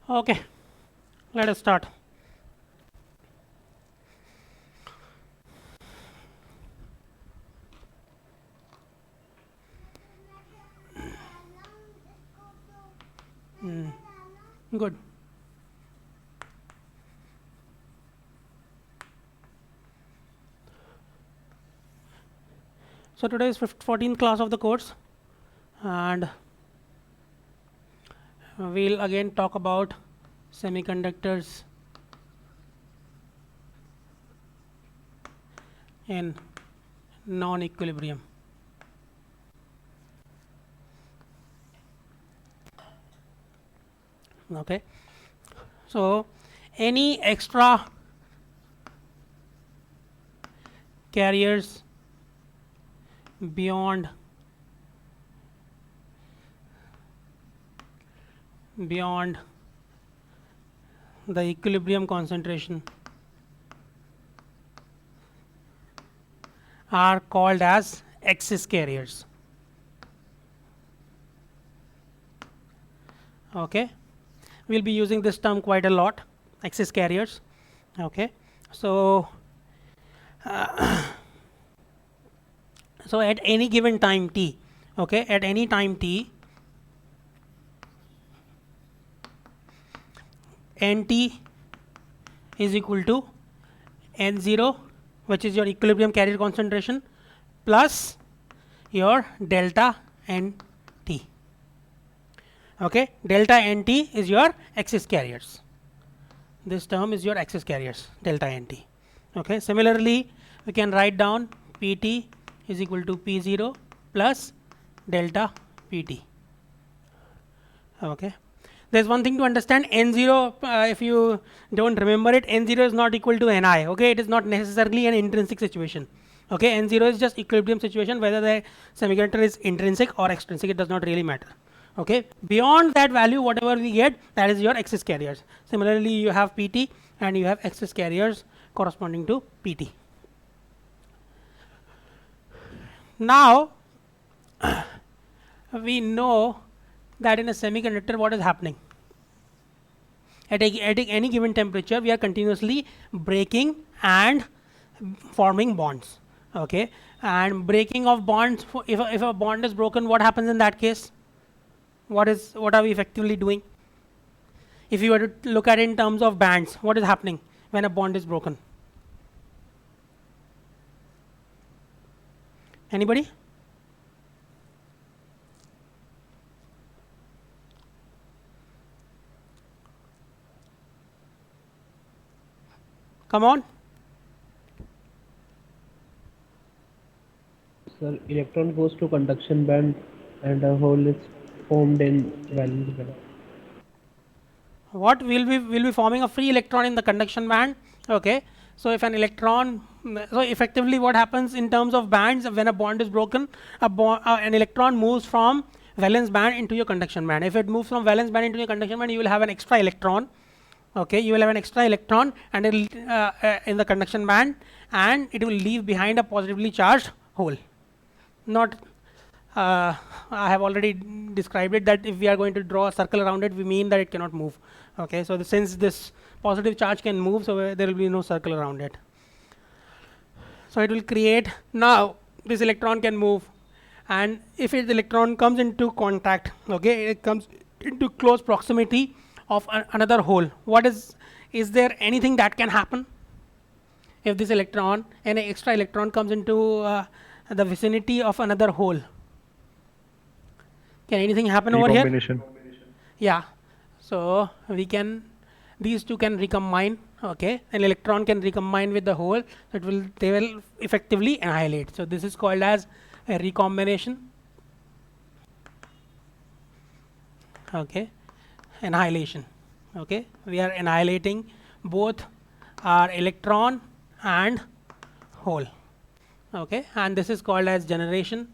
Okay, let us start. Good. So today is 14th class of the course, and we'll again talk about semiconductors in non-equilibrium. Okay, so any extra carriers beyond beyond the equilibrium concentration are called as excess carriers. Okay, we'll be using this term quite a lot, excess carriers. Okay, so so at any given time t, okay, at any time t, nt is equal to n0, which is your equilibrium carrier concentration, plus your delta nt. Okay, delta nt is your excess carriers. This term is your excess carriers, delta nt. Okay, similarly, we can write down pt is equal to p0 plus delta pt. Okay, there's one thing to understand. N0, if you don't remember it, N0 is not equal to Ni. Okay, it is not necessarily an intrinsic situation. Okay, N0 is just equilibrium situation, whether the semiconductor is intrinsic or extrinsic, it does not really matter. Okay, beyond that value, whatever we get, that is your excess carriers. Similarly, you have Pt and you have excess carriers corresponding to Pt. Now, we know that in a semiconductor, what is happening? At any given temperature, we are continuously breaking and forming bonds. Okay, and breaking of bonds, if a bond is broken, what happens in that case? What are we effectively doing? If you were to look at it in terms of bands, what is happening when a bond is broken? Anybody? Come on. Sir, electron goes to conduction band and a hole is formed in valence band. What will be forming a free electron in the conduction band? Okay, so if an electron, so effectively what happens in terms of bands when a bond is broken, an electron moves from valence band into your conduction band. If it moves from valence band into your conduction band, you will have an extra electron. Okay, you will have an extra electron and in the conduction band, and it will leave behind a positively charged hole. Not I have already described it that if we are going to draw a circle around it, we mean that it cannot move. Okay, so since this positive charge can move, so there will be no circle around it. So it will create, now this electron can move, and if the electron comes into contact, okay, it comes into close proximity of another hole. Is there anything that can happen if this electron, an extra electron comes into the vicinity of another hole? Can anything happen over here? Recombination. Yeah, so these two can recombine. Okay, an electron can recombine with the hole, so they will effectively annihilate. So this is called as a recombination. Okay, annihilation. Okay, we are annihilating both our electron and hole. Okay, and this is called as generation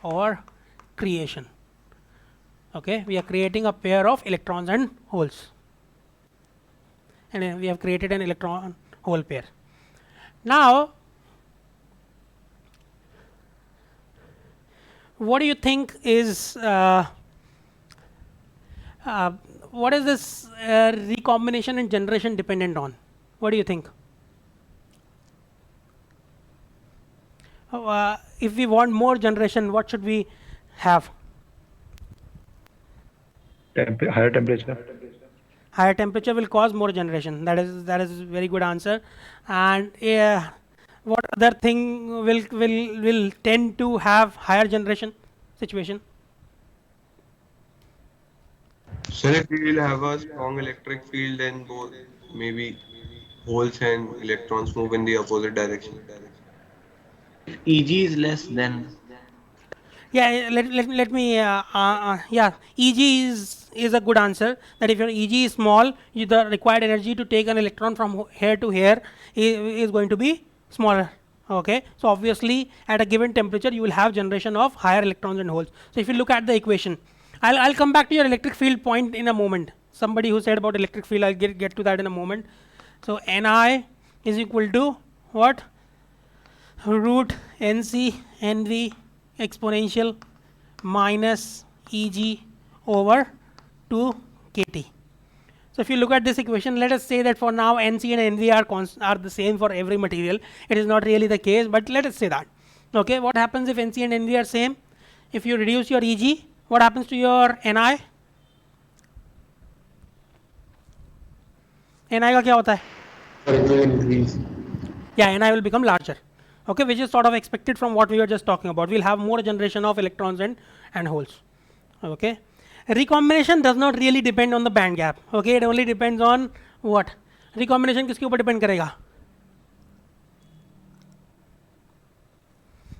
or creation. Okay, we are creating a pair of electrons and holes, and then we have created an electron hole pair. Now, what do you think is Uh, what is this recombination and generation dependent on? What do you think? If we want more generation, what should we have? Higher temperature. Higher temperature will cause more generation. That is very good answer. And what other thing will tend to have higher generation situation? Sir, if we will have a strong electric field, then both maybe holes and electrons move in the opposite direction. If EG is less, then Yeah, let me yeah, EG is a good answer, that if your EG is small, the required energy to take an electron from here to here is going to be smaller. Okay, so obviously at a given temperature you will have generation of higher electrons and holes. So if you look at the equation, I'll come back to your electric field point in a moment. Somebody who said about electric field, I'll get to that in a moment. So Ni is equal to what? Root NC NV exponential minus Eg over 2 kT. So if you look at this equation, let us say that for now NC and NV are the same for every material. It is not really the case, but let us say that. Okay, what happens if NC and NV are same? If you reduce your Eg, what happens to your Ni? Ni का क्या होता है? Yeah, Ni will become larger. Okay, which is sort of expected from what we were just talking about. We'll have more generation of electrons and holes. Okay, recombination does not really depend on the band gap. Okay, it only depends on what? Recombination किसके ऊपर depend करेगा?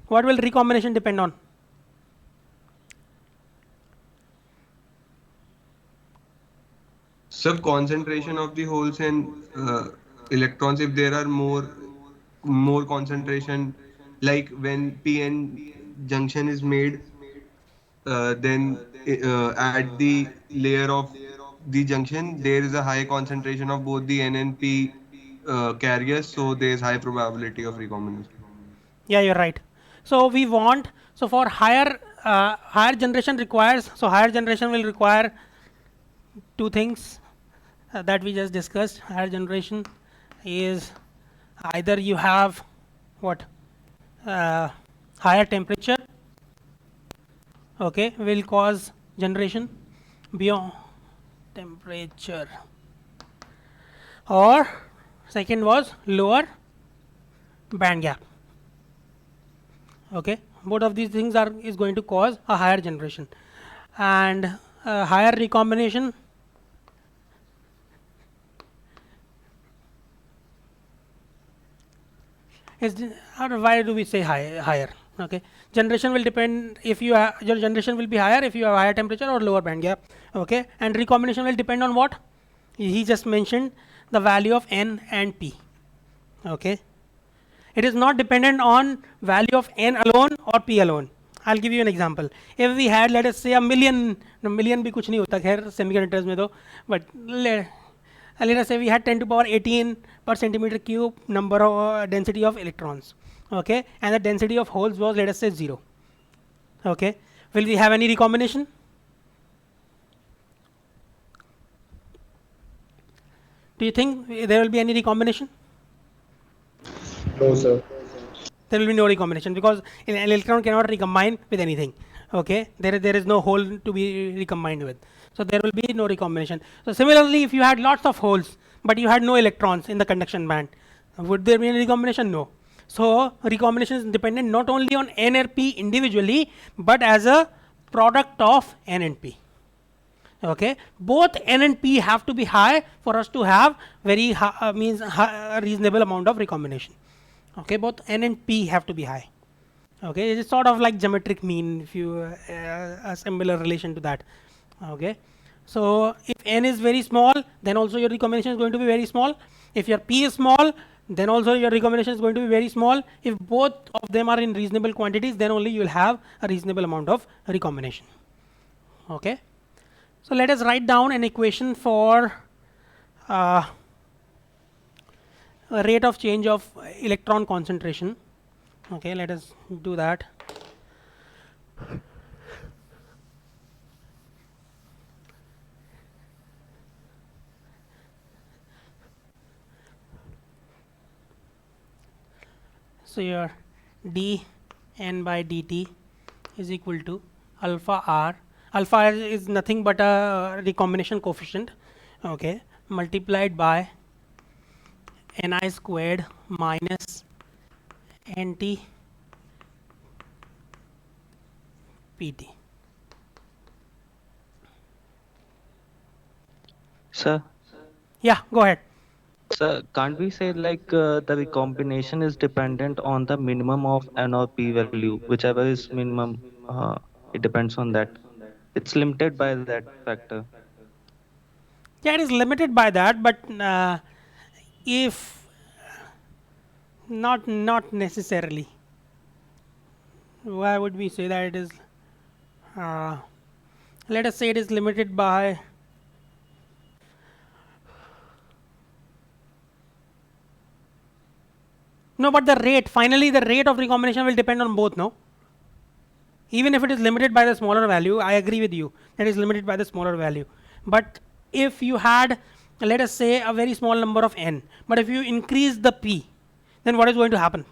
What will recombination depend on? Sir, concentration of the holes and electrons, if there are more concentration, like when PN junction is made, then at the layer of the junction there is a high concentration of both the N and P carriers, so there is high probability of recombination. Yeah, you're right. So we want, so for higher generation requires, so higher generation will require two things that we just discussed. Higher generation is either you have what, higher temperature, okay, will cause generation beyond temperature, or second was lower band gap. Okay, both of these things is going to cause a higher generation, and higher recombination is why do we say higher? Okay, generation will depend if you your generation will be higher if you have higher temperature or lower band gap. Okay, and recombination will depend on what? He just mentioned the value of N and P. Okay, it is not dependent on value of N alone or P alone. I'll give you an example. If we had, let us say, a million भी कुछ नहीं होता खैर semiconductors में तो, but let us say we had 10 to power 18 per centimeter cube number of density of electrons. Okay, and the density of holes was, let us say, 0. Okay, will we have any recombination? Do you think there will be any recombination? No, sir. There will be no recombination because an electron cannot recombine with anything. Okay, there is no hole to be recombined with, so there will be no recombination. So similarly, if you had lots of holes but you had no electrons in the conduction band, would there be any recombination? No. So recombination is dependent not only on N and P individually but as a product of N and P. Okay, both N and P have to be high for us to have very a reasonable amount of recombination. Okay, both N and P have to be high. Okay, it is sort of like geometric mean, if you a similar relation to that. Okay, so if N is very small, then also your recombination is going to be very small. If your P is small, then also your recombination is going to be very small. If both of them are in reasonable quantities, then only you will have a reasonable amount of recombination. Okay, so let us write down an equation for a rate of change of electron concentration. Okay, let us do that. So your dn by dt is equal to alpha r. Alpha r is nothing but a recombination coefficient, okay, multiplied by ni squared minus nt pt. Sir, Yeah, go ahead. sir, can't we say like the recombination is dependent on the minimum of n or p value, whichever is minimum, it depends on that. It's limited by that factor. Yeah, it is limited by that, but if not necessarily. Why would we say that it is? Let us say it is limited by. No, but the rate, finally the rate of recombination will depend on both, no? Even if it is limited by the smaller value, I agree with you, that is limited by the smaller value. But if you had, let us say, a very small number of n, but if you increase the p, then what is going to happen?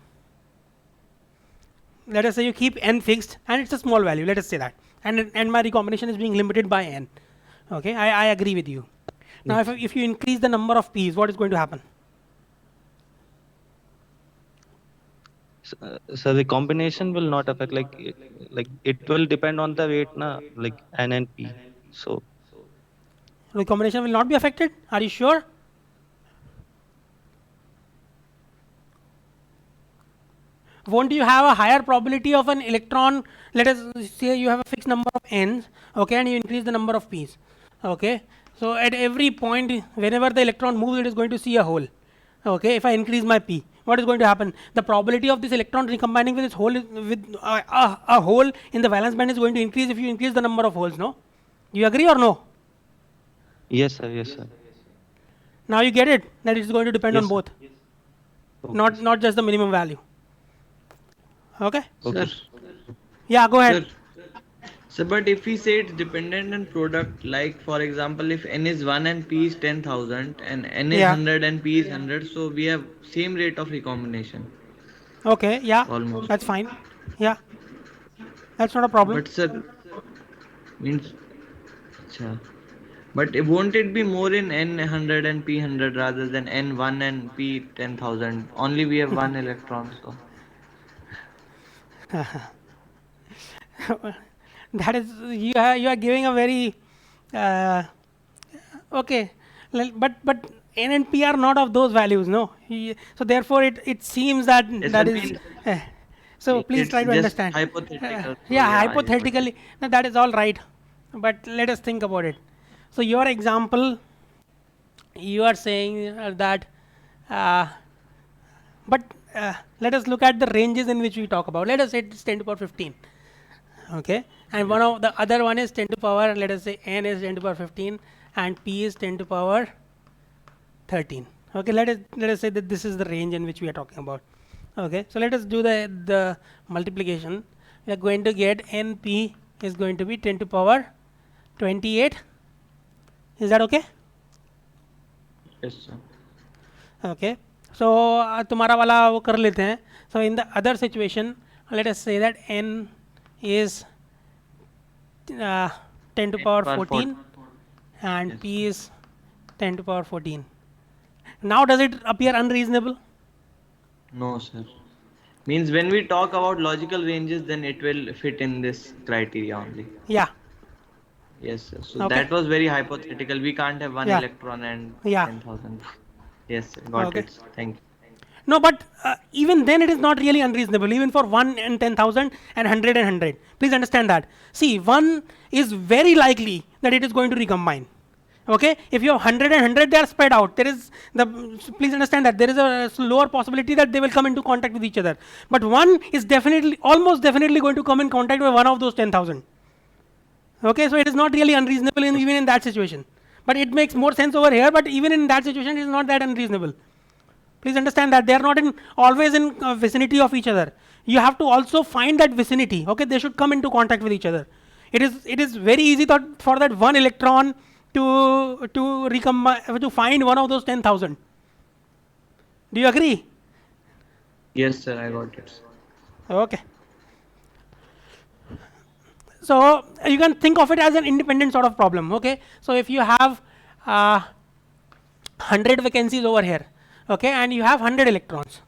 Let us say you keep n fixed and it's a small value, let us say that. And my recombination is being limited by n. Okay, I agree with you. Now, if you increase the number of p's, what is going to happen? So the combination will not affect like it will depend on the weight na, like n and p. So Recombination will not be affected? Are you sure? Won't you have a higher probability of an electron? Let us say you have a fixed number of n's, okay, and you increase the number of p's, okay. So at every point, whenever the electron moves, it is going to see a hole, okay. If I increase my p, what is going to happen? The probability of this electron recombining with its hole with a hole in the valence band is going to increase if you increase the number of holes. No, do you agree or no? yes, sir. Yes, sir. Now you get it that it is going to depend Yes, on sir. both, Okay. not just the minimum value. Okay. Okay. Sir, Yeah, go ahead. so but if we say it's dependent on product, like for example, if n is 1 and p is 10,000 and n is Yeah. 100 and p is 100, so we have same rate of recombination Okay. Yeah. almost. That's fine. Yeah. That's not a problem. But sir, means, acha. But won't it be more in n 100 and p 100 rather than n 1 and p 10,000? Only we have one electron, so. That is you are giving a very okay. But n and p are not of those values, no. So therefore, it seems that Yes, that I is. mean, So please it's try to just understand. hypothetical, so Yeah, yeah, hypothetically, no, that is all right. But let us think about it. So your example, you are saying that, but let us look at the ranges in which we talk about. Let us say it's 10 to power 15. Okay, and one of the other one is 10 to power, let us say n is 10 to power 15 and p is 10 to power 13. Okay, let us say that this is the range in which we are talking about. Okay, so let us do the multiplication. We are going to get np is going to be 10 to power 28. Is that okay? yes, sir. Okay, so तुम्हारा वाला वो कर लेते हैं. So in the other situation, let us say that n is 10 to power 14 and p is 10 to power 14. Now does it appear unreasonable? No, sir. Means when we talk about logical ranges, then it will fit in this criteria only. Yeah. Yes, sir. So Okay. that was very hypothetical. We can't have one Yeah. electron and Yeah. 10,000. Yes, sir. Got Okay. it. Sir. Thank you. No, but even then it is not really unreasonable, even for 1 and 10,000 and 100 and 100. Please understand that. See, 1 is very likely that it is going to recombine. Okay, if you have 100 and 100, they are spread out. There is please understand that there is a lower possibility that they will come into contact with each other. But 1 is definitely, almost definitely going to come in contact with one of those 10,000. Okay, so it is not really unreasonable even in that situation. But it makes more sense over here, but even in that situation, it is not that unreasonable. Please understand that they are not always in vicinity of each other. You have to also find that vicinity. Okay, they should come into contact with each other. It is very easy for that one electron to find one of those 10,000. Do you agree? Yes, sir, I got it. Okay. So you can think of it as an independent sort of problem. Okay. So if you have 100 vacancies over here, okay, and you have 100 electrons,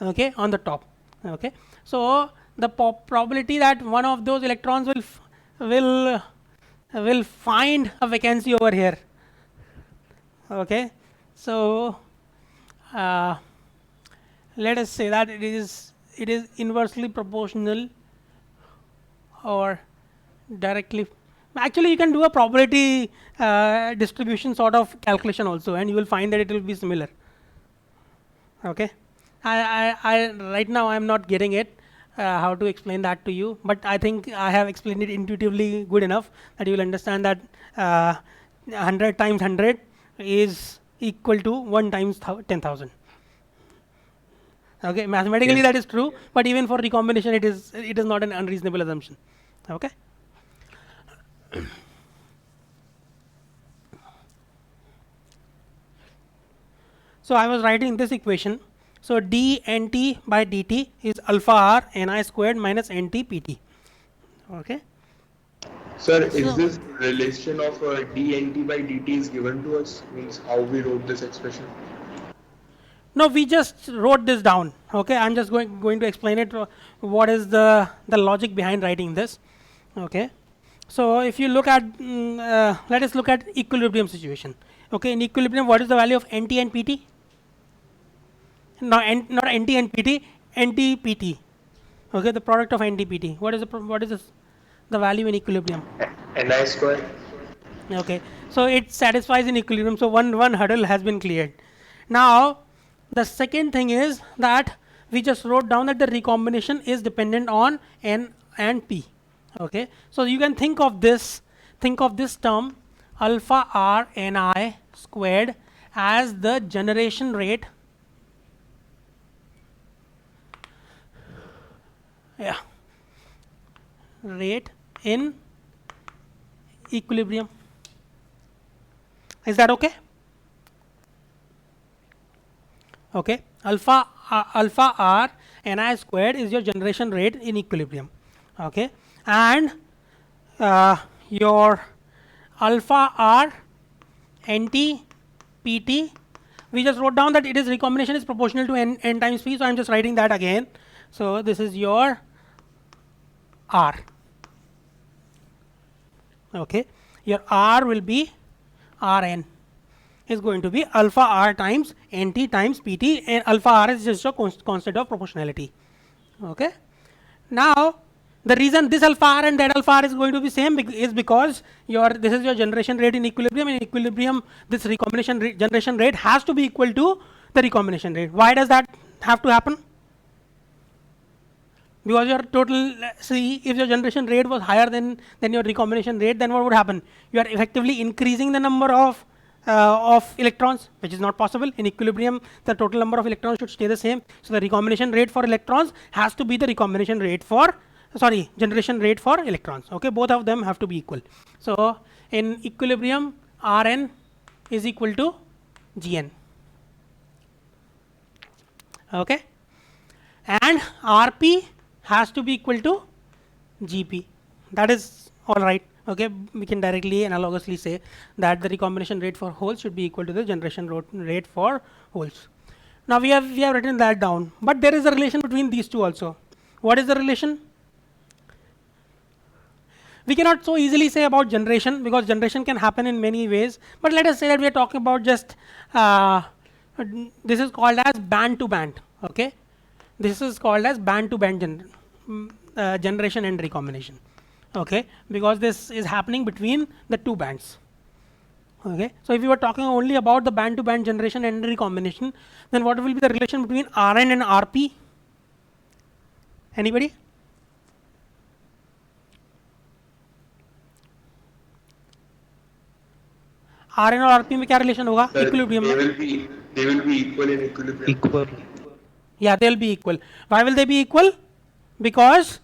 okay, on the top, okay. So the probability that one of those electrons will find a vacancy over here, okay. So let us say that it is inversely proportional or directly. Actually, you can do a probability distribution sort of calculation also, and you will find that it will be similar. Okay, I right now I am not getting it how to explain that to you, but I think I have explained it intuitively good enough that you will understand that 100 times 100 is equal to 1 times 10,000. Okay, mathematically Yes. that is true, but even for recombination it is not an unreasonable assumption. Okay. So I was writing this equation. So d nt by dt is alpha r ni squared minus nt pt. Okay. Sir, is So- this relation of dnt by dt is given to us? Means how we wrote this expression? No, we just wrote this down. Okay, I'm just going to explain it. What is the logic behind writing this? Okay. So if you look at, let us look at equilibrium situation. Okay, in equilibrium, what is the value of nt and pt? Not nt and pt, nt pt. Okay, the product of nt pt. What is the value in equilibrium? Ni square. Okay, so it satisfies in equilibrium. So one hurdle has been cleared. Now the second thing is that we just wrote down that the recombination is dependent on n and p. Okay, so you can think of this term alpha r ni squared as the generation rate. Yeah, rate in equilibrium. Is that okay? Okay, alpha r ni squared is your generation rate in equilibrium. Okay, and your alpha r nt pt, we just wrote down that it is recombination is proportional to n times p. So I'm just writing that again. So this is your r. Okay, your r will be rn is going to be alpha r times nt times pt, and alpha r is just a constant of proportionality. Okay, now the reason this alpha r and that alpha r is going to be same is because this is your generation rate in equilibrium. In equilibrium, this recombination generation rate has to be equal to the recombination rate. Why does that have to happen? Because your total, see, if your generation rate was higher than your recombination rate, then what would happen? You are effectively increasing the number of electrons, which is not possible. In equilibrium, the total number of electrons should stay the same. So the recombination rate for electrons has to be the recombination rate for, generation rate for electrons. Okay, both of them have to be equal. So in equilibrium, Rn is equal to Gn. Okay, and Rp has to be equal to Gp. That is all right. Okay, we can directly analogously say that the recombination rate for holes should be equal to the generation rate for holes. Now we have written that down, but there is a relation between these two also. What is the relation? We cannot so easily say about generation, because generation can happen in many ways. But let us say that we are talking about just this is called as band to band. Okay, this is called as band to band generation and recombination. Okay, because this is happening between the two bands. Okay, so if you were talking only about the band to band generation and recombination, then what will be the relation between Rn and Rp? Anybody? Rn और Rp में क्या relation होगा? Sir, Equilibrium they में. will be equal in equilibrium. Equal. Yeah, they'll be equal. Why will they be equal? Because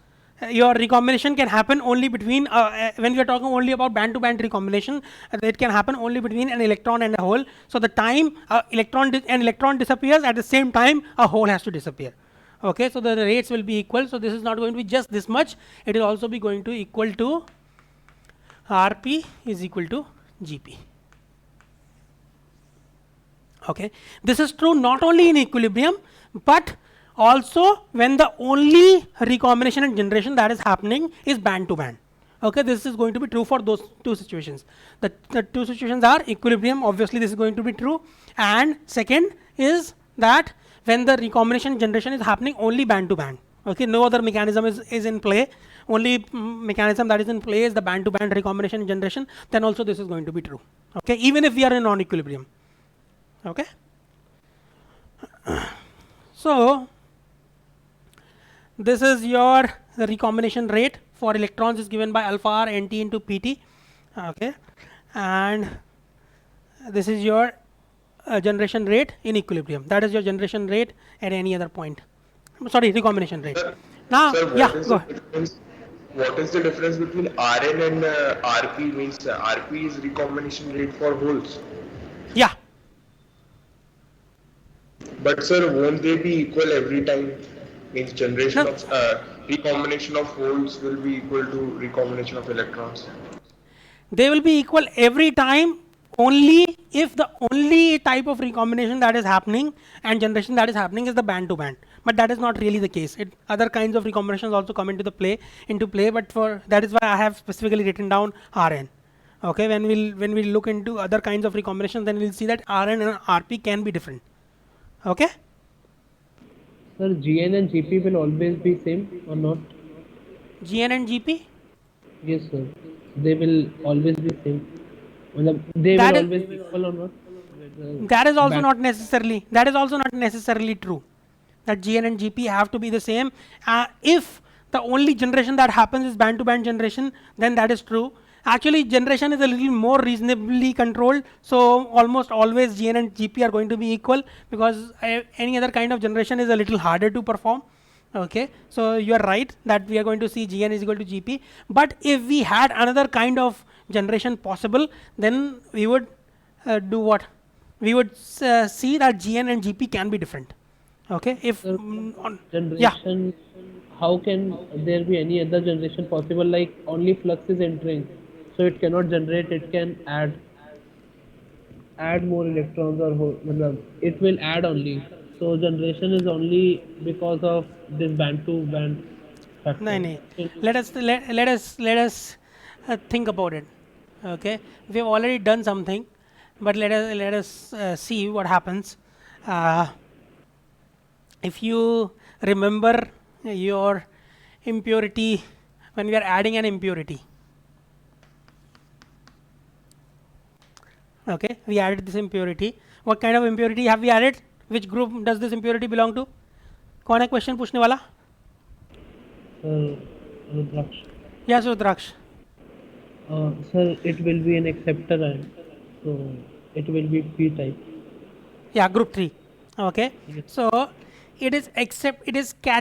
your recombination can happen only between, when we are talking only about band to band recombination, it can happen only between an electron and a hole. So the time an electron disappears, at the same time a hole has to disappear. Okay, so the rates will be equal. So this is not going to be just this much. It will also be going to equal to Rp is equal to Gp. Okay, this is true not only in equilibrium, but also when the only recombination and generation that is happening is band to band. Okay, this is going to be true for those two situations. The two situations are equilibrium, obviously this is going to be true, and second is that when the recombination generation is happening only band to band. Okay, no other mechanism is in play, only mechanism that is in play is the band to band recombination generation, then also this is going to be true. Okay, even if we are in non-equilibrium. Okay, so this is your recombination rate for electrons is given by alpha r nt into pt. Okay, and this is your generation rate in equilibrium. That is your generation rate at any other point. Sorry, recombination rate. Now, Sir, yeah, go ahead. what is the difference between Rn and Rp? Means Rp is recombination rate for holes. Yeah, But sir, won't they be equal every time? Means generation No. of recombination of holes will be equal to recombination of electrons. they will be equal every time only if the only type of recombination that is happening and generation that is happening is the band to band. But that is not really the case. Other kinds of recombinations also come into play. But for that is why I have specifically written down Rn. Okay, when we look into other kinds of recombinations, then we'll see that Rn and Rp can be different. Okay. Sir, Gn and Gp will always be same or not? Gn and Gp. Yes, sir. They will always be same. They That will is- always be equal or not? That is also Band- not necessarily. That is also not necessarily true. That Gn and Gp have to be the same. If the only generation that happens is band to band generation, then that is true. Actually, generation is a little more reasonably controlled. So almost always Gn and Gp are going to be equal, because any other kind of generation is a little harder to perform. Okay, so you are right that we are going to see Gn is equal to Gp. But if we had another kind of generation possible, then we would do what? We would see that Gn and Gp can be different. Okay, if Sir, yeah, generation, how can there be any other generation possible? Like only flux is entering, so it cannot generate. It can add more electrons or it will add only. So generation is only because of this band to band factor. no. Let us think about it. Okay, we have already done something, but let us see what happens. If you remember your impurity, when we are adding an impurity, okay, we added this impurity. What kind of impurity have we added? Which group does this impurity belong to? कौन है question पूछने वाला? Sir, Rudraksh. Yes, Rudraksh. Sir, it will be an acceptor ion, so it will be P type. Yeah, group 3. Okay, Yes. so it is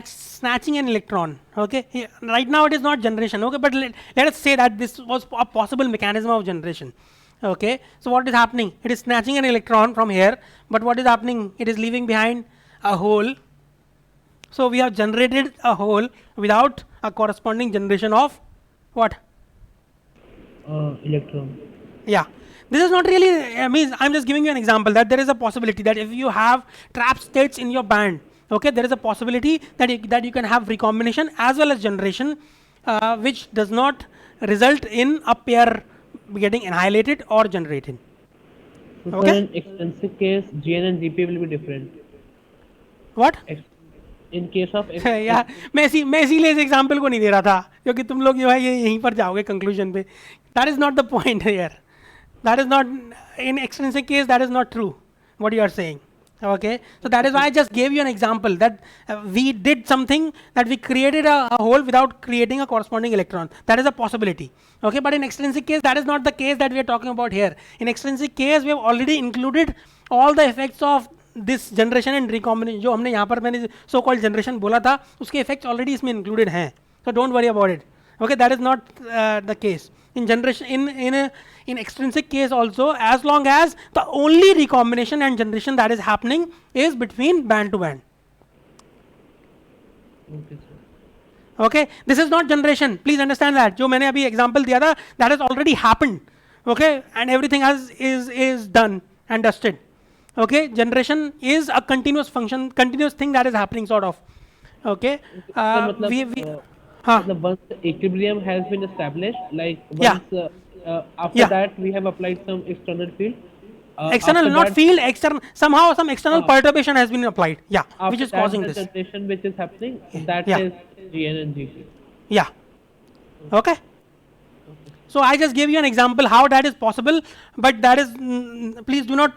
snatching an electron. Okay, right now it is not generation. Okay, but let us say that this was a possible mechanism of generation. Okay, so what is happening? It is snatching an electron from here, but what is happening? It is leaving behind a hole. So we have generated a hole without a corresponding generation of what? Electron. Yeah, this is not really, I mean, I'm just giving you an example that there is a possibility that if you have trap states in your band, okay, there is a possibility that you can have recombination as well as generation, which does not result in a pair getting annihilated or generated. So Okay. sir, in extrinsic case, Gn and Gp will be different. What? In case of यार मैं इसीलिए इस example को नहीं दे रहा था, क्योंकि तुम लोग जो है ये यहीं पर जाओगे कंक्लूजन पे. That is not the point here. That is not, in extrinsic case, that is not true what you are saying. Okay, so that is why I just gave you an example that we did something, that we created a hole without creating a corresponding electron. That is a possibility. Okay, but in extrinsic case, that is not the case that we are talking about here. In extrinsic case, we have already included all the effects of this generation and recombination. जो हमने यहाँ पर मैंने so called generation बोला था, उसके effects already इसमें included हैं. So don't worry about it. Okay, that is not the case. In generation, in extrinsic case also, as long as the only recombination and generation that is happening is between band to band. Okay, sir. Okay, this is not generation, please understand that. जो मैंने अभी example दिया था, that has already happened. Okay, and everything is done and dusted. Okay, generation is a continuous function, continuous thing that is happening sort of. Okay, So, matlab, we हाँ matlab once the equilibrium has been established, like Yeah. once after Yeah. that we have applied some external field. external, After not that, field, external, somehow some external perturbation has been applied, yeah, after which is that causing the this. generation which is happening, that Yeah. is Gn and Gp. Yeah. Okay. So I just gave you an example how that is possible, but that is please do not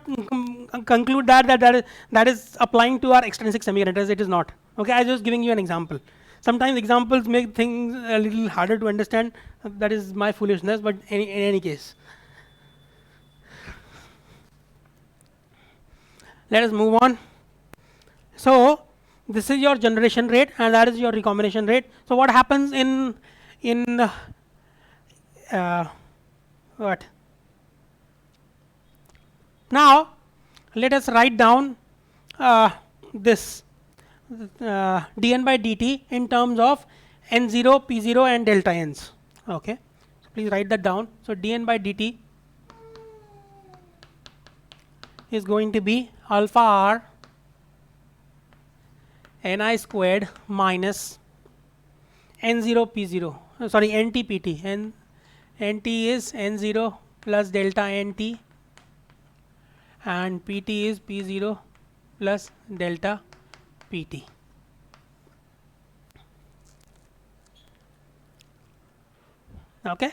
conclude that is applying to our extrinsic semiconductors. It is not. Okay, I just giving you an example. Sometimes examples make things a little harder to understand. That is my foolishness, but in any case, let us move on. So this is your generation rate, and that is your recombination rate. So what happens in what? Now let us write down this dn by dt in terms of n0, p0, and delta n's. Okay, so please write that down. So dn by dt is going to be alpha r ni squared minus n0 p0, sorry, nt pt, nt is n0 plus delta nt and pt is p0 plus delta pt. Okay.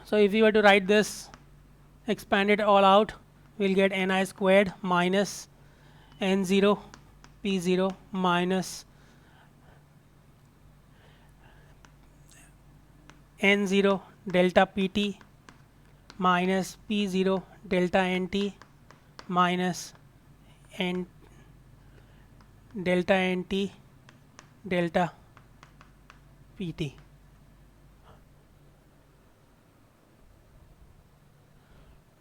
So if we were to write this, expand it all out, we'll get ni squared minus n0 p0 minus n0 delta pt minus p0 delta nt minus n delta nt delta pt.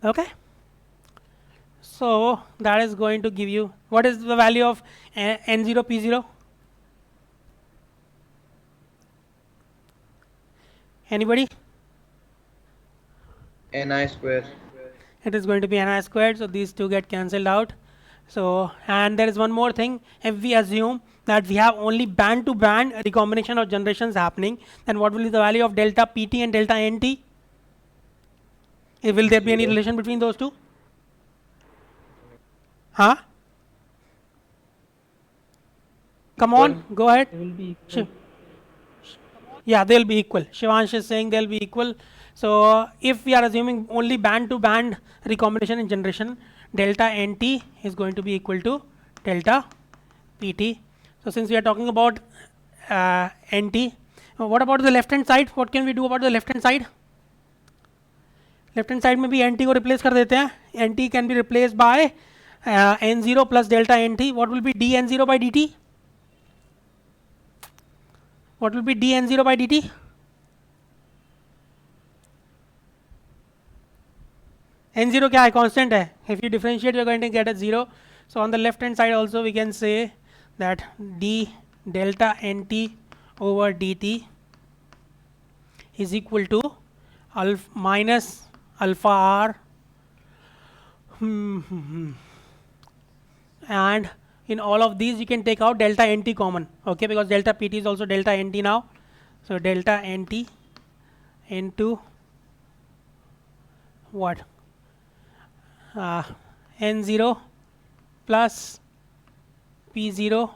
Okay, so that is going to give you, what is the value of n0 p0? Anybody? Ni square. It is going to be ni squared, so these two get cancelled out. So, and there is one more thing, if we assume that we have only band to band recombination of generations happening, then what will be the value of delta pt and delta nt? Will there be any relation between those two? Huh? Come on, go ahead. It will be Shiv. Yeah, they'll be equal. Shivansh is saying they'll be equal. So if we are assuming only band to band recombination in generation, delta nt is going to be equal to delta pt. So since we are talking about nt, what about the left hand side? What can we do about the left hand side? Left hand side में भी n t को replace कर देते हैं. N t can be replace by n zero plus delta n t. What will be d n zero by d t? What will be d n zero by d t? N zero क्या है? Constant है. If you differentiate you are going to get a zero. So on the left hand side also we can say that d delta n t over dt is equal to minus alpha r and in all of these you can take out delta nt common, okay, because delta pt is also delta nt now. So delta nt into what? n0 plus p0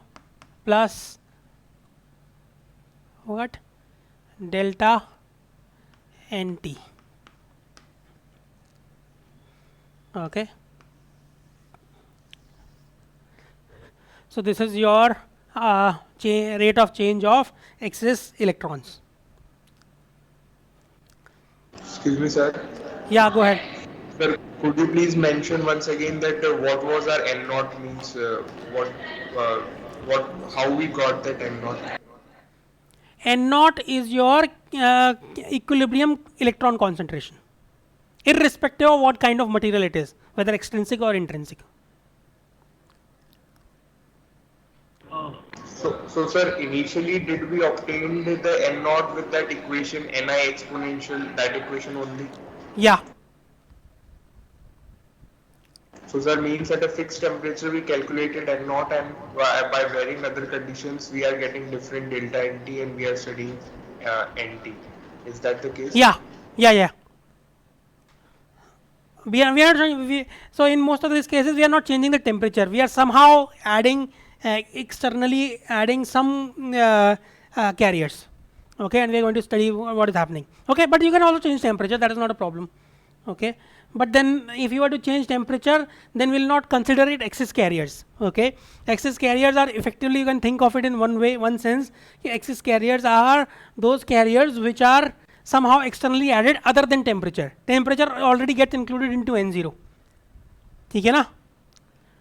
plus what? Delta nt. Okay, so this is your rate of change of excess electrons. Excuse me, sir. Yeah, go ahead. Sir, could you please mention once again that what was our N naught means? How we got that N naught? N naught is your equilibrium electron concentration, irrespective of what kind of material it is, whether extrinsic or intrinsic. So sir, initially did we obtain the n naught with that equation ni exponential, that equation only? Yeah. So sir, means at a fixed temperature we calculated n naught, and by varying other conditions we are getting different delta nt and we are studying nt. Is that the case? Yeah. Yeah. Yeah. So in most of these cases we are not changing the temperature, we are somehow adding externally adding some carriers, okay, and we are going to study what is happening, okay. But you can also change temperature, that is not a problem, okay. But then if you were to change temperature, then we will not consider it excess carriers, okay. Excess carriers are effectively, you can think of it in one way, one sense, excess carriers are those carriers which are somehow externally added other than temperature. Temperature already gets included into n0, ठीक है ना.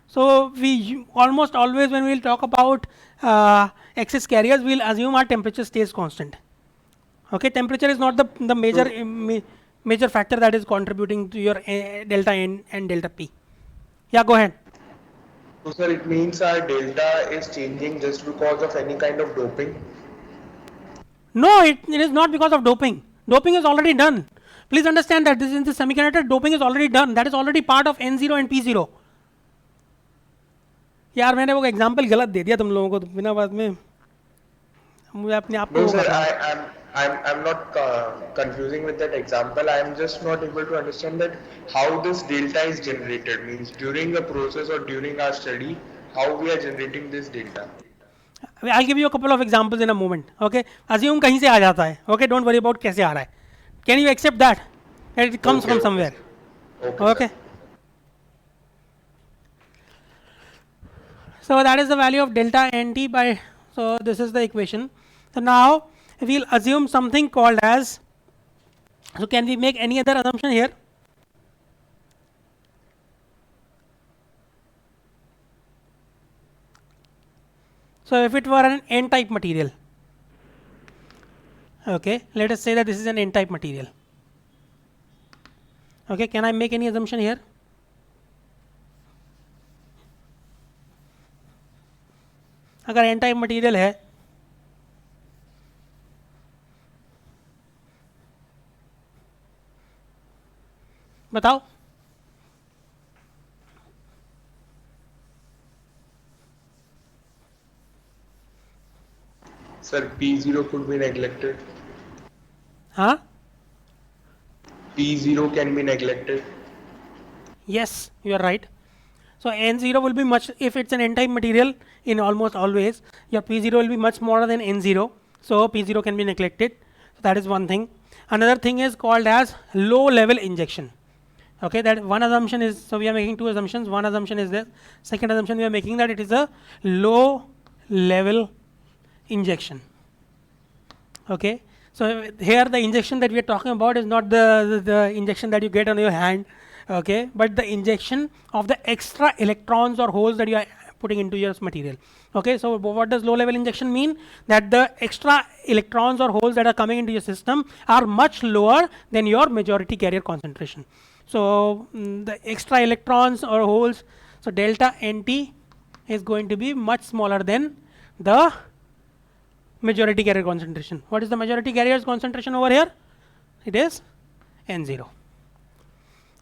So we almost always, when we will talk about excess carriers, we will assume our temperature stays constant, okay. Temperature is not the major major factor that is contributing to your delta n and delta p. Yeah, go ahead. So sir, it means our delta is changing just because of any kind of doping. No, it is not because of doping. Doping is already done. Please understand that this in the semiconductor, doping is already done. That is already part of n0 and p0. यार मैंने वो example गलत दे दिया तुम लोगों को, तो बिना बात में मुझे अपने आप को No वो sir, बताओ. I'm not confusing with that example. I am just not able to understand that how this delta is generated. Means during a process or during our study, how we are generating this delta. I'll give you a couple of examples in a moment, okay. Assume कहीं से आ जाता है, okay, don't worry about कैसे आ रहा है. Can you accept that it comes Okay, from okay, somewhere, Okay. okay. So that is the value of delta nt by, so this is the equation. So now we'll assume something called as, so can we make any other assumption here? So if it were an n type material, okay, let us say that this is an n type material, okay, can I make any assumption here? अगर n type material है, बताओ. Sir, P0 could be neglected. हाँ. P0 can be neglected. Yes, you are right. So n0 will be much, if it's an n-type material, in almost always, your p0 will be much smaller than n0. So p0 can be neglected. So that is one thing. Another thing is called as low level injection. Okay, that one assumption is, so we are making two assumptions. One assumption is this. Second assumption we are making that it is a low level injection. Okay, so here the injection that we are talking about is not the injection that you get on your hand, okay, but the injection of the extra electrons or holes that you are putting into your material. Okay, so what does low level injection mean? That the extra electrons or holes that are coming into your system are much lower than your majority carrier concentration. So the extra electrons or holes, so delta nt is going to be much smaller than the majority carrier concentration. What is the majority carrier's concentration over here? It is n0.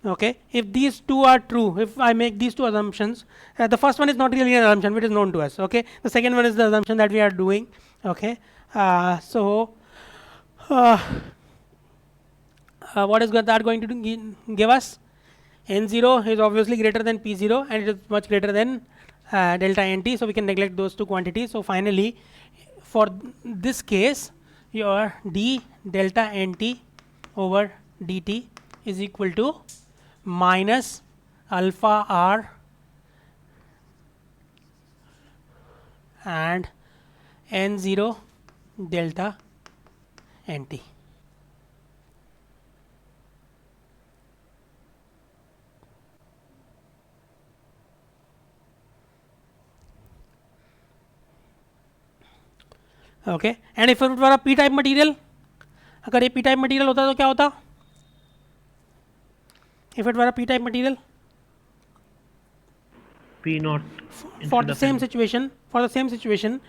Okay, if these two are true, if I make these two assumptions, the first one is not really an assumption, it is known to us. Okay, the second one is the assumption that we are doing. Okay, what is that going to give us? n0 is obviously greater than p0 and it is much greater than delta nt, so we can neglect those two quantities. So finally, for this case, your d delta nt over dt is equal to minus alpha r and n0 delta nt. Okay, and if it were a p type material, अगर ये p type material होता तो क्या होता? If it were a p type material, P naught. for the same situation,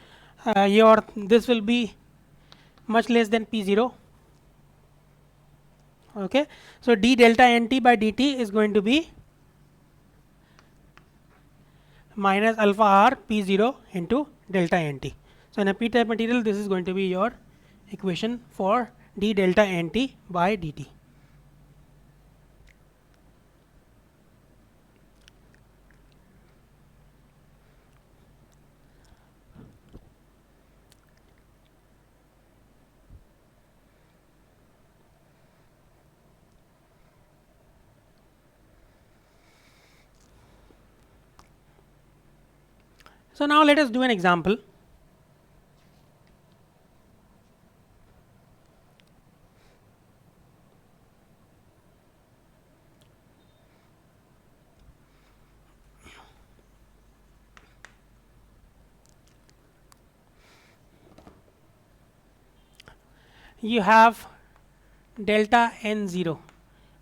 your this will be much less than P0. Okay, so d delta nt by dt is going to be minus alpha r P0 into delta nt. So in a p-type material, this is going to be your equation for d delta nt by dt. So now let us do an example. You have delta n0.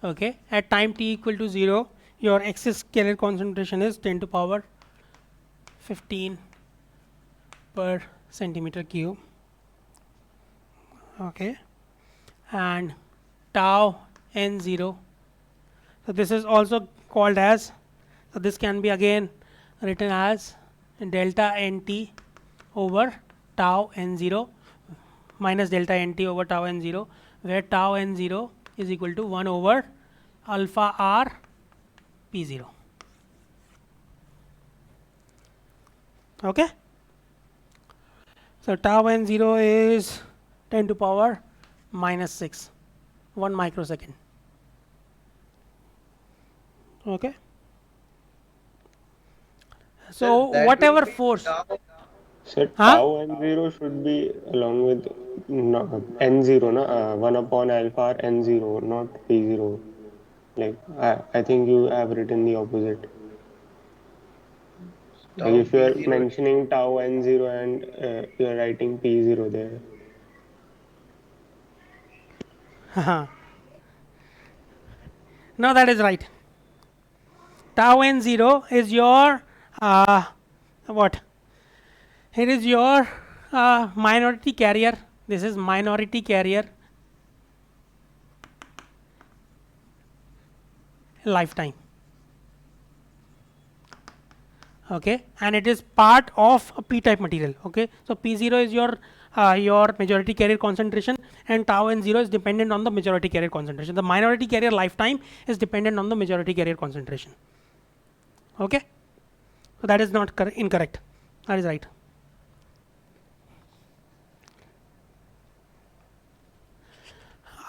Okay, at time t equal to 0, your excess scalar concentration is 10 to power 15 per centimeter cube. Okay, and tau n0. So this is also called as, so this can be again written as delta nt over tau n0 minus delta nt over tau n0, where tau n0 is equal to 1 over alpha r p0. Okay, so tau n0 is 10 to power minus 6, 1 microsecond. Okay, so That whatever will be force, So huh? tau n0 should be along with n0, na? 1 upon alpha r n0, not p0. Like I think you have written the opposite. Like tau if you are p0. mentioning tau n0 and you are writing p0 there. No, that is right. Tau n0 is your what? It is your minority carrier. This is minority carrier lifetime. Okay, and it is part of a p-type material. Okay, so p0 is your majority carrier concentration, and tau n0 is dependent on the majority carrier concentration. The minority carrier lifetime is dependent on the majority carrier concentration. Okay, so that is not incorrect. That is right.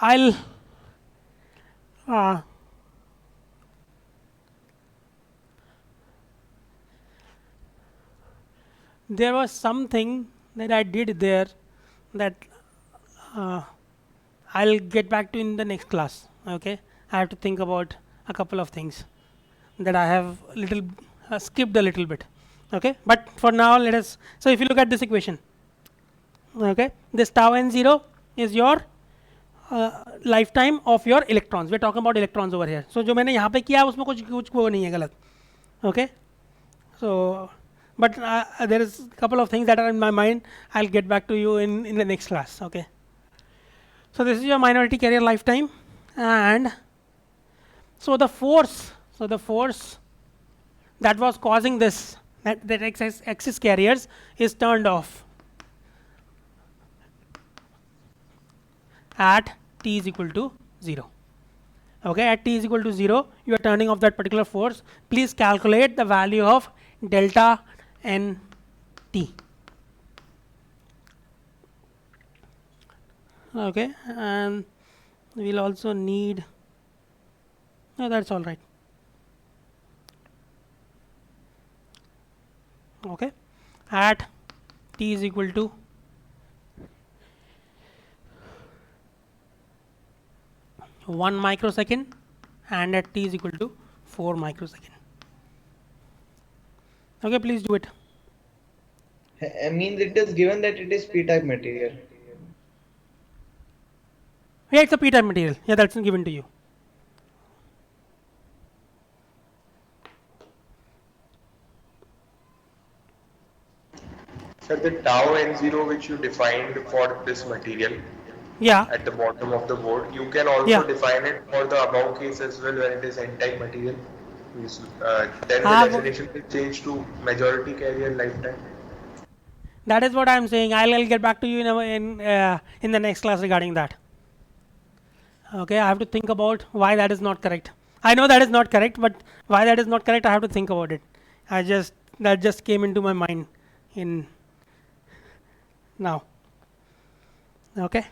I'll there was something that I did there that I'll get back to in the next class. Okay, I have to think about a couple of things that I have little skipped a little bit. Okay, but for now let us. So if you look at this equation, okay, this tau n0 is your lifetime of your electrons. We're talking about electrons over here. So जो मैंने यहाँ पे किया उसमें कुछ वो नहीं है गलत. Okay, so but there is a couple of things that are in my mind. I'll get back to you in the next class. Okay, so this is your minority carrier lifetime, and so the force that was causing this, that excess carriers is turned off at t is equal to 0. Okay, at t is equal to 0, you are turning off that particular force. Please calculate the value of delta n t. Okay, and we'll also need, no, that's all right. Okay, at t is equal to 1 microsecond and at t is equal to 4 microsecond. Okay, please do it. Means it is given that it is p-type material. Yeah, it's a p-type material. Yeah, that's given to you. Sir, the tau n0 which you defined for this material Yeah, at the bottom of the board, you can also yeah. define it for the above case as well when it is n-type material. Means, then the Ah, definition will change to majority carrier lifetime. that is what I am saying. I'll get back to you in the next class regarding that. Okay, I have to think about why that is not correct. I know that is not correct, but why that is not correct, I have to think about it. That just came into my mind in now. Okay.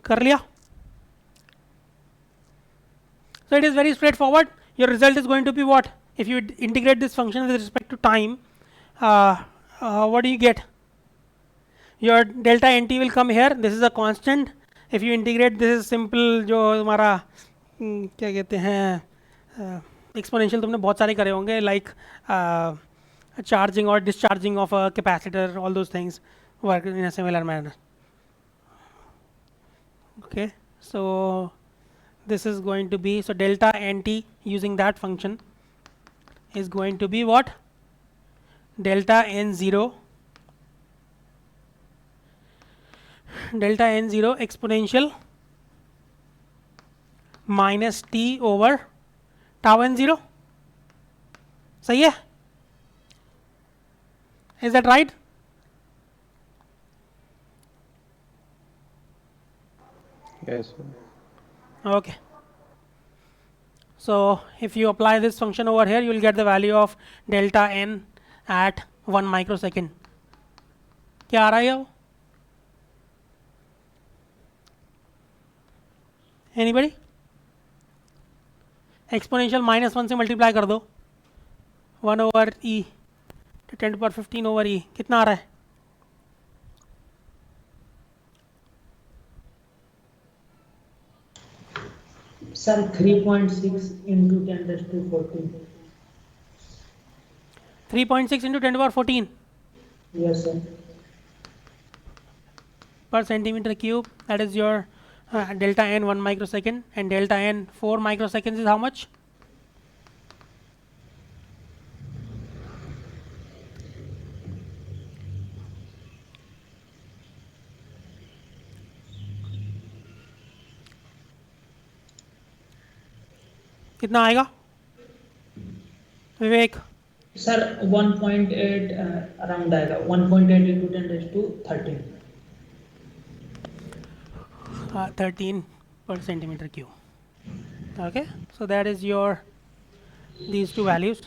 कर लिया? So it is very straightforward. Your result is going to be what? If you integrate this function with respect to time, what do you get? Your delta nt will come here. This is a constant. If you integrate, this is simple. जो हमारा क्या कहते हैं exponential तुमने बहुत सारे करे होंगे, like charging or discharging of a capacitor. All those things work in a similar manner. Okay, so this is going to be, so delta nt using that function is going to be what? Delta n0 exponential minus t over tau n0. सही है? Is that right? Yes, sir. Okay. So if you apply this function over here, you will get the value of delta n at 1 microsecond. क्या आ रहा है वो? Anybody? Exponential -1 से multiply कर दो 1 over e to 10 to the power 15 over e. कितना आ रहा है? Sir, 3.6 into 10 raised to 14. 3.6 into 10 to the power 14 Yes, sir. per centimeter cube. That is your delta n 1 microsecond, and delta n 4 microseconds is how much? कितना आएगा विवेक? Sir, 1.8 around आएगा. 1.8 into 10 raised to 13. 13 per centimeter cube. Okay, so that is your these two values.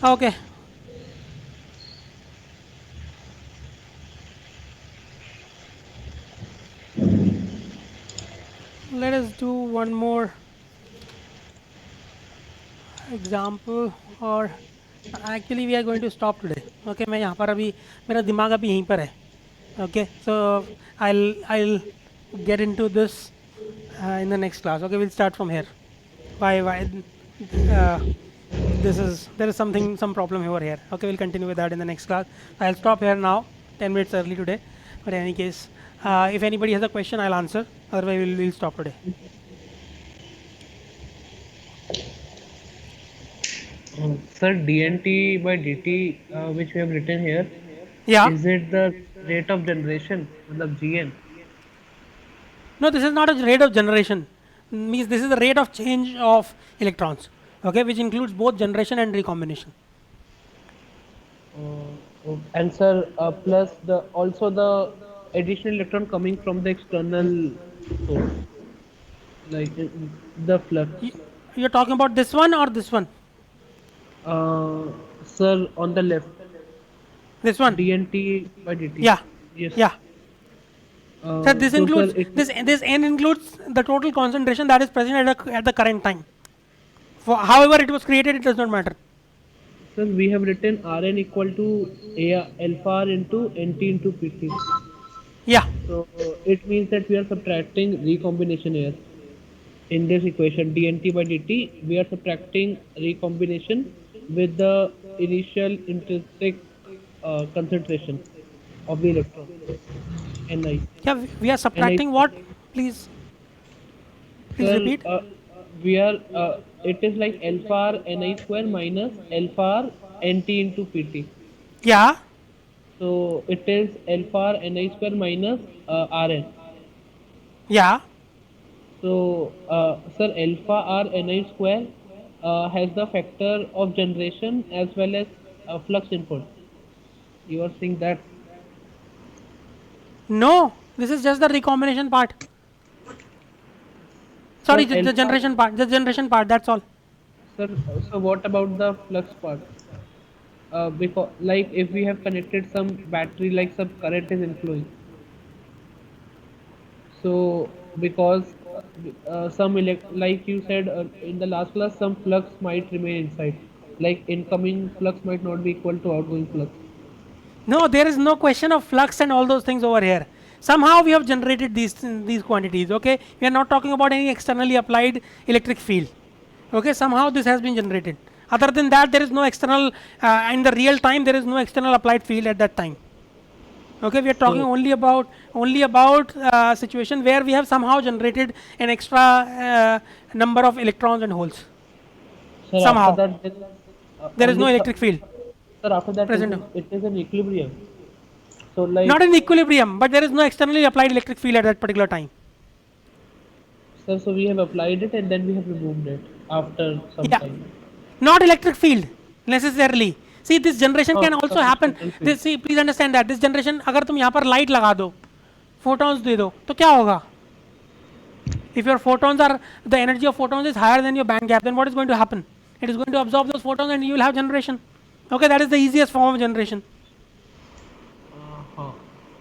Okay. Let us do one more example, or actually we are going to stop today. Okay, मैं यहाँ पर अभी मेरा दिमाग अभी यहीं पर है. Okay, so I'll get into this in the next class. Okay, we'll start from here. Why there is some problem over here. Okay, we'll continue with that in the next class. I'll stop here now, 10 minutes early today, but in any case, if anybody has a question, I'll answer. Otherwise, we'll stop today. Sir, dnt by dt, which we have written here, Yeah. is it the rate of generation, मतलब gn? No, this is not a rate of generation. Means this is the rate of change of electrons. Okay, which includes both generation and recombination. And sir, plus also the additional electron coming from the external source, like the flux. You're talking about this one or this one? Sir, on the left, This one. dnt by dt. Yeah. Yes. Yeah. Sir, this so includes sir, it- this n includes the total concentration that is present at the current time. For however it was created, it does not matter. Sir, we have written Rn equal to alpha R into Nt into Pt. Yeah. So it means that we are subtracting recombination here. In this equation dNt by dt, we are subtracting recombination with the initial intrinsic concentration of the electron, Ni. Yeah, we are Ni. subtracting what? Please Sir, repeat. we are it is like alpha R Ni square minus alpha R Nt into Pt. Yeah. So it is alpha R Ni square minus Rn. Yeah. So, sir, alpha R Ni square has the factor of generation as well as flux input. You are saying that? No, this is just the recombination part. Sorry, Sir, the generation part. The generation part. That's all. Sir, so what about the flux part? Because like if we have connected some battery, like some current is inflowing. So because like you said in the last class, some flux might remain inside. Like incoming flux might not be equal to outgoing flux. No, there is no question of flux and all those things over here. Somehow we have generated these quantities. Okay, we are not talking about any externally applied electric field. Okay, somehow this has been generated. Other than that, there is no external in the real time. There is no external applied field at that time. Okay, we are talking So- only about situation where we have somehow generated an extra number of electrons and holes. Sir, Somehow. after that, There is no only electric field. Sir, after that, Present. it is an equilibrium. So, like, Not in equilibrium, but there is no externally applied electric field at that particular time. sir, so we have applied it and then we have removed it after some Yeah. time. Not electric field necessarily. See, this generation can also happen. electrical field. This, see, please understand that this generation, अगर तुम यहाँ पर light लगा दो, photons दे दो, तो क्या होगा? If your photons are, the energy of photons is higher than your band gap, then what is going to happen? It is going to absorb those photons and you will have generation. Okay, that is the easiest form of generation. हाँ,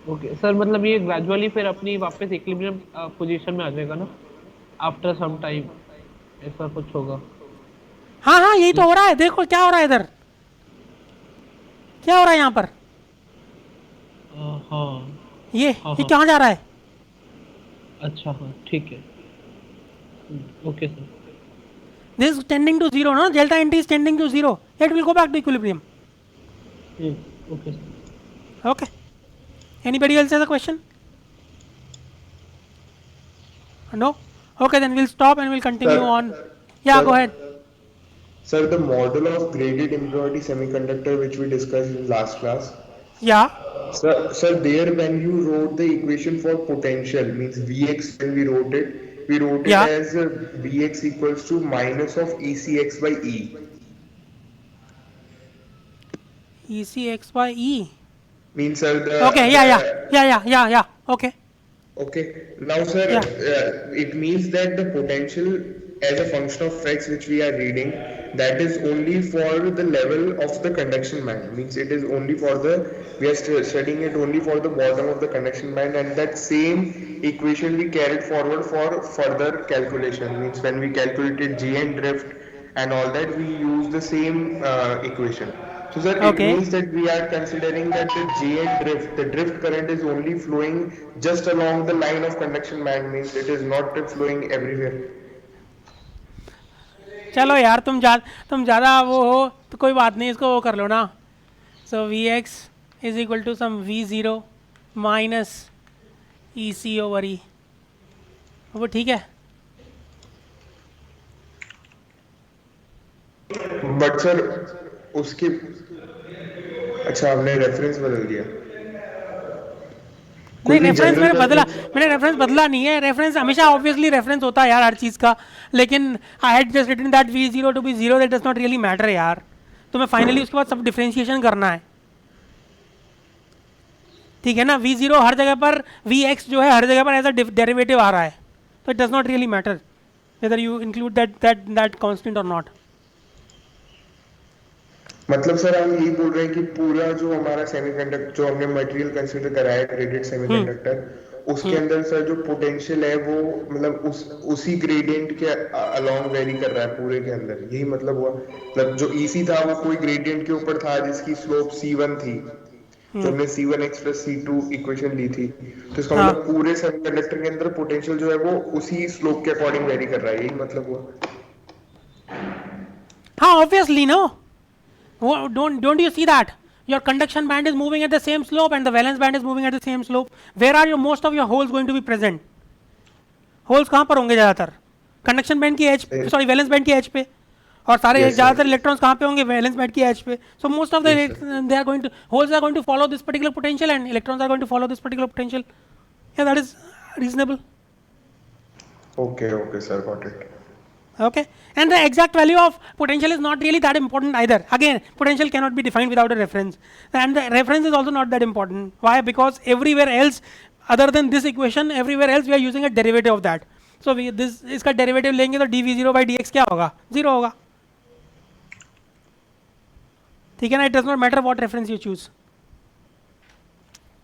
okay sir, मतलब ये gradually फिर अपनी वापस equilibrium position में आ जाएगा ना, after some time ऐसा कुछ होगा. हाँ हाँ, यही तो हो रहा है. देखो क्या हो रहा है इधर, क्या हो रहा है यहाँ पर. हाँ, ये हाँ, ये कहाँ जा रहा है. अच्छा, हाँ, ठीक है. Okay sir. This is tending to zero, no? Delta NT is tending to zero. It will go back to equilibrium. Okay sir. Okay. Anybody else has a question? No? Okay, then we'll stop and we'll continue Sir. on. Yeah, Sir. go ahead. Sir, the model of graded impurity semiconductor which we discussed in last class. Yeah. Sir, there when you wrote the equation for potential, means Vx when we wrote it Yeah. as Vx equals to minus of ECX by E. ECX by E. Means sir, the Okay, yeah. Okay. Okay. Now, sir, Yeah. it means that the potential as a function of x which we are reading, that is only for the level of the conduction band. Means it is only for we are studying it only for the bottom of the conduction band, and that same equation we carried forward for further calculation. Means when we calculated GN drift and all that, we use the same equation. So sir, Okay. it means that we are considering that the GN drift, the drift current is only flowing just along the line of conduction band, means it is not flowing everywhere. चलो यार, तुम ज़्यादा वो हो तो कोई बात नहीं, इसको वो कर लो ना. So Vx is equal to some V0 minus EC over E. वो ठीक है. बट सर उसकी अच्छा आपने रेफरेंस बदल दिया. नहीं, कोई रेफरेंस general मैंने रेफरेंस बदला नहीं है. रेफरेंस हमेशा ऑब्वियसली रेफरेंस होता है यार हर चीज़ का, लेकिन I had just written that V0 to be zero, that does not really matter यार. तुम्हें फाइनली उसके बाद सब डिफरेंशिएशन करना है, ठीक है ना. V0 हर जगह पर, Vx जो है हर जगह पर एज अ डेरिवेटिव आ रहा है, तो it does not really matter whether you include that constant और नॉट. मतलब सर हम यही बोल रहे हैं कि पूरा जो हमारा सेमीकंडक्टर जो हमने मटेरियल कंसीडर करा है ग्रेडेड सेमीकंडक्टर, उसके अंदर सर जो पोटेंशियल है वो मतलब उसी ग्रेडियंट के अलोंग वेरी कर रहा है पूरे के अंदर, यही मतलब हुआ। मतलब जो EC था वो कोई ग्रेडियंट के ऊपर था जिसकी स्लोप C1 थी, जो हमने C1x + C2 इक्वेशन ली थी, तो इसका हाँ। मतलब पूरे सेमीकंडक्टर के अंदर पोटेंशियल जो है वो उसी स्लोप के अकॉर्डिंग वेरी कर रहा है, यही मतलब हुआ। हाँ, obviously, no. Don't you see that? Your conduction band is moving at the same slope and the valence band is moving at the same slope. Where are most of your holes going to be present? Holes कहाँ पर होंगे ज़्यादातर? Conduction band की edge, sorry, valence band की edge पे, और सारे Yes, sir. ज़्यादातर electrons कहाँ पे होंगे? Valence band की edge पे. So most of the Yes, sir. they are going to holes are going to follow this particular potential and electrons are going to follow this particular potential. Yeah, that is reasonable. Okay, sir, got it. Okay, and the exact value of potential is not really that important either. Again, potential cannot be defined without a reference, and the reference is also not that important. Why? Because everywhere else other than this equation, everywhere else we are using a derivative of that. So we this इसका derivative लेंगे तो dv0/dx क्या होगा? 0 होगा. ठीक है ना? It does not matter what reference you choose.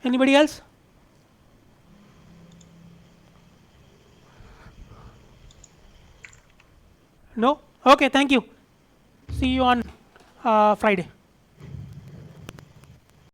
Anybody else? No? Okay, thank you. See you on Friday.